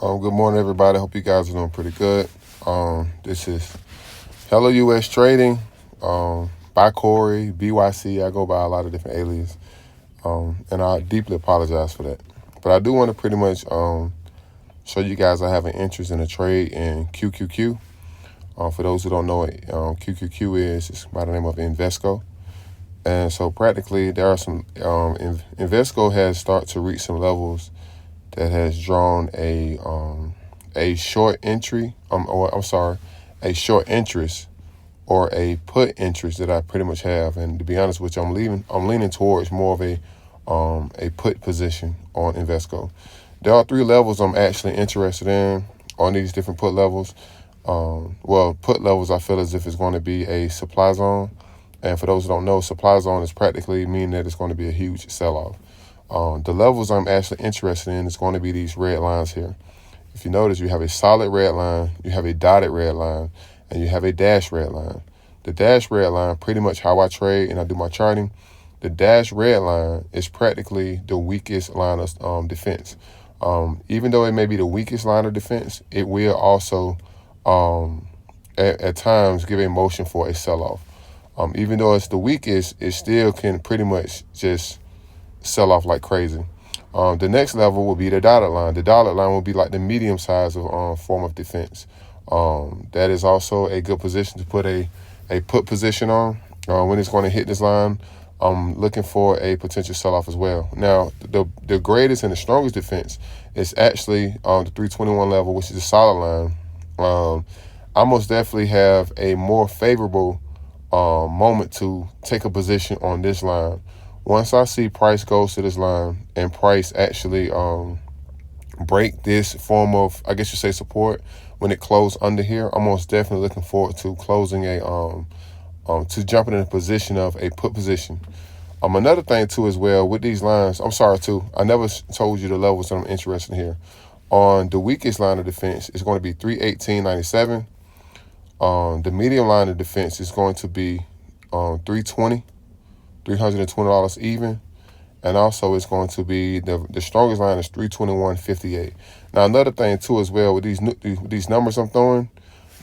Good morning, everybody. Hope you guys are doing pretty good. This is Hello US Trading by Corey, BYC. I go by a lot of different aliases, and I deeply apologize for that. But I do want to pretty much show you guys I have an interest in a trade in QQQ. For those who don't know what QQQ is, it's by the name of Invesco. And so practically there are some, Invesco has started to reach some levels that has drawn a short entry, a short interest or a put interest that I pretty much have. And to be honest with you, I'm leaning towards more of a put position on Invesco. There are three levels I'm actually interested in on these different put levels. Put levels I feel as if it's going to be a supply zone. And for those who don't know, supply zone is practically meaning that it's going to be a huge sell-off. The levels I'm actually interested in is going to be these red lines here. If you notice, you have a solid red line, you have a dotted red line, and you have a dashed red line. The dashed red line, pretty much how I trade and I do my charting, the dashed red line is practically the weakest line of defense. Even though it may be the weakest line of defense, it will also at times give a motion for a sell-off. Even though it's the weakest, it still can pretty much just sell off like crazy. The next level will be the dotted line. The dotted line will be like the medium size of form of defense. That is also a good position to put a put position on. When it's going to hit this line, I'm looking for a potential sell-off as well. Now, the greatest and the strongest defense is actually the 321 level, which is a solid line. I most definitely have a more favorable moment to take a position on this line. Once I see price goes to this line and price actually break this form of, I guess you say, support when it closed under here, I'm most definitely looking forward to closing to jumping in a position of a put position. Another thing too as well with these lines, I'm sorry too, I never told you the levels that I'm interested in here. On the weakest line of defense, it's going to be 318.97. The medium line of defense is going to be $320 even. And also it's going to be the strongest line is 321.58. Now another thing too as well with these numbers I'm throwing,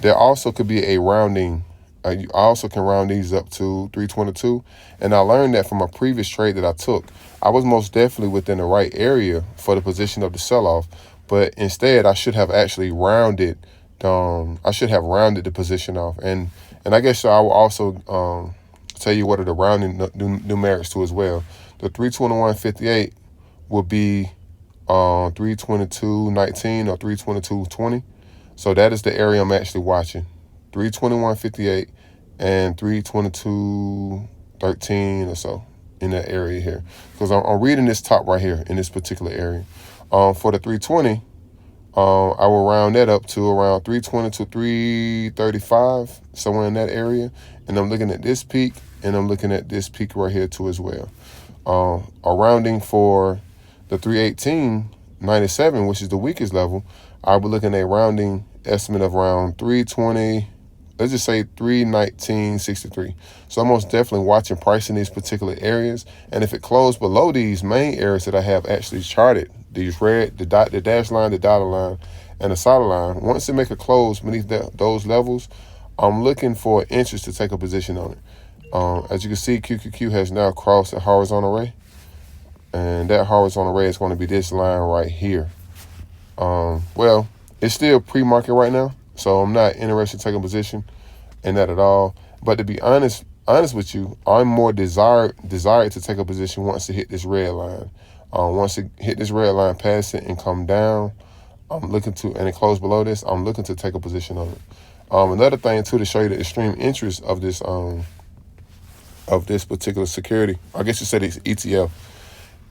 there also could be a rounding. You also can round these up to 322. And I learned that from a previous trade that I took. I was most definitely within the right area for the position of the sell-off, but instead I should have actually rounded. I should have rounded the position off, and I guess I will also tell you what are the rounding numerics too as well. The 321.58 will be 322.19 or 322.20. So that is the area I'm actually watching. 321.58 and 322.13 or so in that area here. Because I'm reading this top right here in this particular area. For the 320, I will round that up to around 320 to 335, somewhere in that area. And I'm looking at this peak, and I'm looking at this peak right here too as well. A rounding for the 318.97, which is the weakest level, I'll be looking at a rounding estimate of around 320, let's just say 319.63. So I'm most definitely watching price in these particular areas. And if it closed below these main areas that I have actually charted, these red, the dash line, the dotted line, and the solid line, once it make a close beneath those levels, I'm looking for interest to take a position on it. As you can see, QQQ has now crossed a horizontal ray, and that horizontal ray is going to be this line right here. It's still pre-market right now, so I'm not interested in taking a position in that at all. But to be honest with you, I'm more desired to take a position once it hit this red line. Once it hit this red line, pass it and come down, and it close below this, I'm looking to take a position on it. Another thing too, to show you the extreme interest of this particular security, I guess you said it's ETF,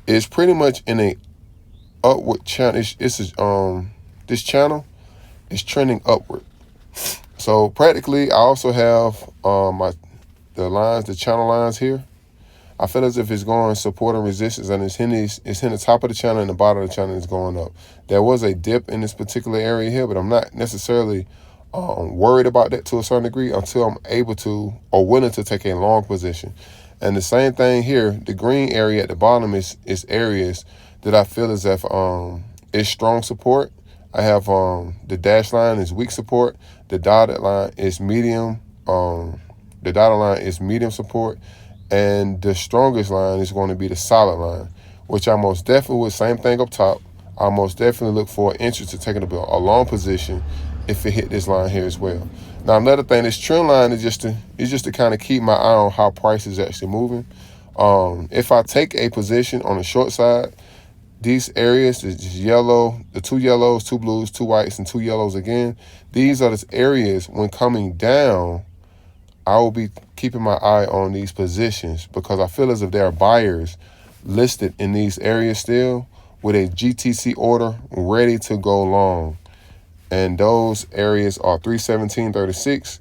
is pretty much in a upward channel. This channel is trending upward. So practically, I also have the channel lines here. I feel as if it's going support and resistance, and it's in the top of the channel and the bottom of the channel is going up. There was a dip in this particular area here, but I'm not necessarily worried about that to a certain degree until I'm able to or willing to take a long position. And the same thing here, the green area at the bottom is areas that I feel as if is strong support. I have the dashed line is weak support. The dotted line is medium. The dotted line is medium support, and the strongest line is going to be the solid line, which I most definitely would, same thing up top. I most definitely look for interest to taking a long position if it hit this line here as well. Now another thing, this trend line is just to kind of keep my eye on how price is actually moving. If I take a position on the short side, these areas, is yellow, the two yellows, two blues, two whites, and two yellows again. These are the areas when coming down, I will be keeping my eye on these positions because I feel as if there are buyers listed in these areas still with a GTC order ready to go long. And those areas are 317.36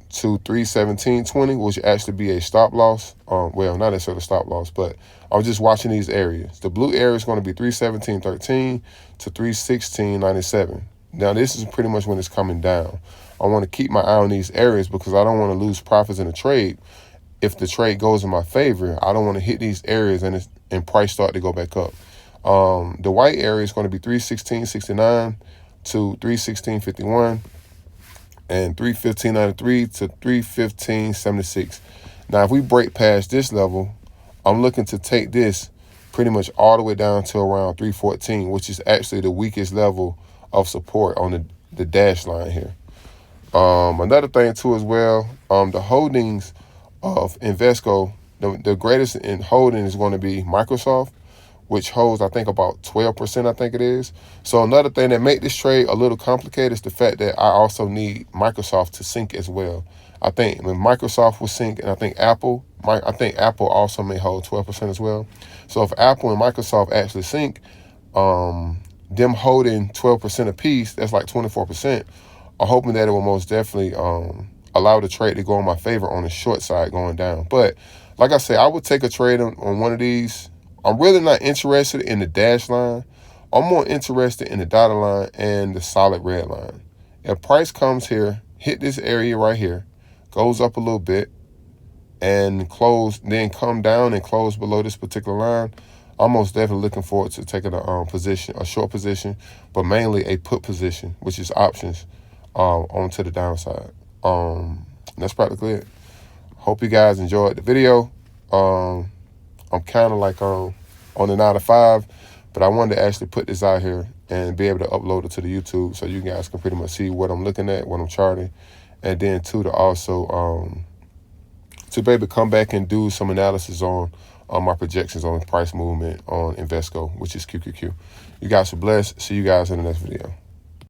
to 317.20, which actually be a stop loss. Well, not necessarily a stop loss, but I was just watching these areas. The blue area is going to be 317.13 to 316.97. Now, this is pretty much when it's coming down. I want to keep my eye on these areas because I don't want to lose profits in a trade. If the trade goes in my favor, I don't want to hit these areas and price start to go back up. The white area is going to be 316.69 to 316.51 and 315.93 to 315.76. Now, if we break past this level, I'm looking to take this pretty much all the way down to around 314, which is actually the weakest level of support on the dash line here. Another thing too as well, the holdings of Invesco, the greatest in holding is going to be Microsoft, which holds, I think, about 12%, I think it is. So another thing that make this trade a little complicated is the fact that I also need Microsoft to sync as well. I think when Microsoft will sync, and I think Apple also may hold 12% as well. So if Apple and Microsoft actually sync, them holding 12% apiece, that's like 24%. I'm hoping that it will most definitely allow the trade to go in my favor on the short side going down. But like I said, I would take a trade on one of these. I'm really not interested in the dash line. I'm more interested in the dotted line and the solid red line. If price comes here, hit this area right here, goes up a little bit, and then come down and close below this particular line, I'm most definitely looking forward to taking a short position, but mainly a put position, which is options onto the downside. That's practically it. Hope you guys enjoyed the video. I'm kind of like on the 9 to 5, but I wanted to actually put this out here and be able to upload it to the YouTube so you guys can pretty much see what I'm looking at, what I'm charting, and then too to also to be able to come back and do some analysis on my projections on price movement on Invesco, which is QQQ. You guys are blessed. See you guys in the next video.